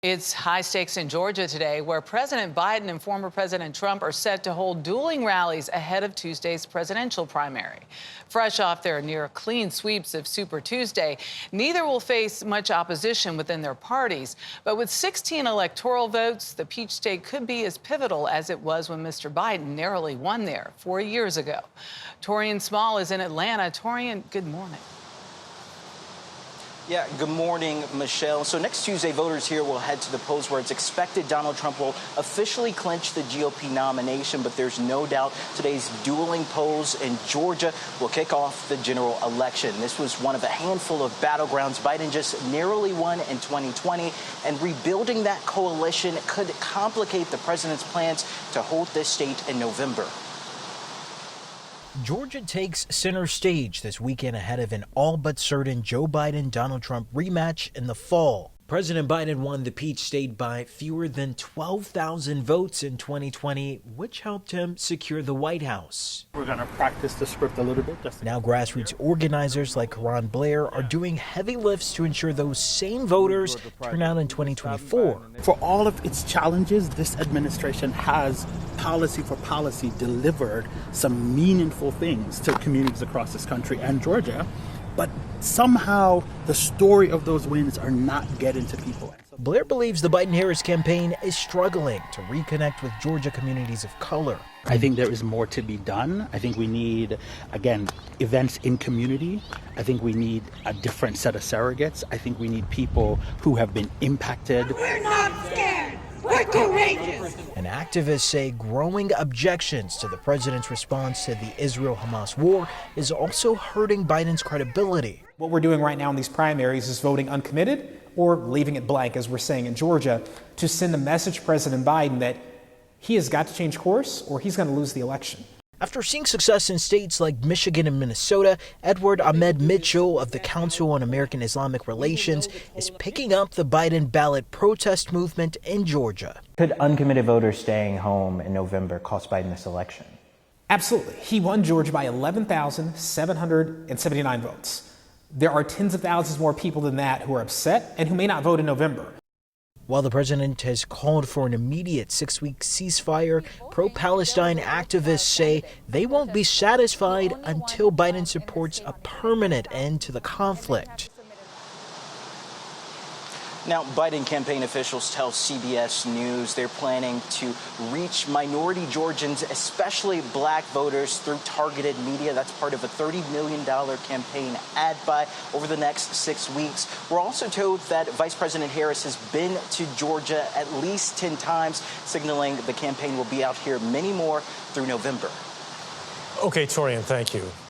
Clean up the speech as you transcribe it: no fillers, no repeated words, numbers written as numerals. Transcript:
It's high stakes in Georgia today, where President Biden and former President Trump are set to hold dueling rallies ahead of Tuesday's presidential primary. Fresh off their near clean sweeps of Super Tuesday, neither will face much opposition within their parties. But with 16 electoral votes, the Peach State could be as pivotal as it was when Mr. Biden narrowly won there 4 years ago. Taurean Small is in Atlanta. Taurean, good morning. Yeah, good morning, Michelle. So next Tuesday, voters here will head to the polls where it's expected Donald Trump will officially clinch the GOP nomination. But there's no doubt today's dueling polls in Georgia will kick off the general election. This was one of a handful of battlegrounds Biden just narrowly won in 2020. And rebuilding that coalition could complicate the president's plans to hold this state in November. Georgia takes center stage this weekend ahead of an all but certain Joe Biden-Donald Trump rematch in the fall. President Biden won the Peach State by fewer than 12,000 votes in 2020, which helped him secure the White House. We're going to practice the script a little bit. Now grassroots organizers like Ron Blair are doing heavy lifts to ensure those same voters turn out in 2024. For all of its challenges, this administration has policy for policy delivered some meaningful things to communities across this country and Georgia. But somehow the story of those wins are not getting to people. Blair believes the Biden-Harris campaign is struggling to reconnect with Georgia communities of color. I think there is more to be done. I think we need, again, events in community. I think we need a different set of surrogates. I think we need people who have been impacted. We're not scared. We're courageous. And activists say growing objections to the president's response to the Israel-Hamas war is also hurting Biden's credibility. What we're doing right now in these primaries is voting uncommitted or leaving it blank, as we're saying in Georgia, to send a message to President Biden that he has got to change course or he's going to lose the election. After seeing success in states like Michigan and Minnesota, Edward Ahmed Mitchell of the Council on American Islamic Relations is picking up the Biden ballot protest movement in Georgia. Could uncommitted voters staying home in November cost Biden this election? Absolutely. He won Georgia by 11,779 votes. There are tens of thousands more people than that who are upset and who may not vote in November. While the president has called for an immediate 6-week ceasefire, pro-Palestine activists say they won't be satisfied until Biden supports a permanent end to the conflict. Now, Biden campaign officials tell CBS News they're planning to reach minority Georgians, especially black voters, through targeted media. That's part of a $30 million campaign ad buy over the next 6 weeks. We're also told that Vice President Harris has been to Georgia at least 10 times, signaling the campaign will be out here many more through November. Okay, Taurean, thank you.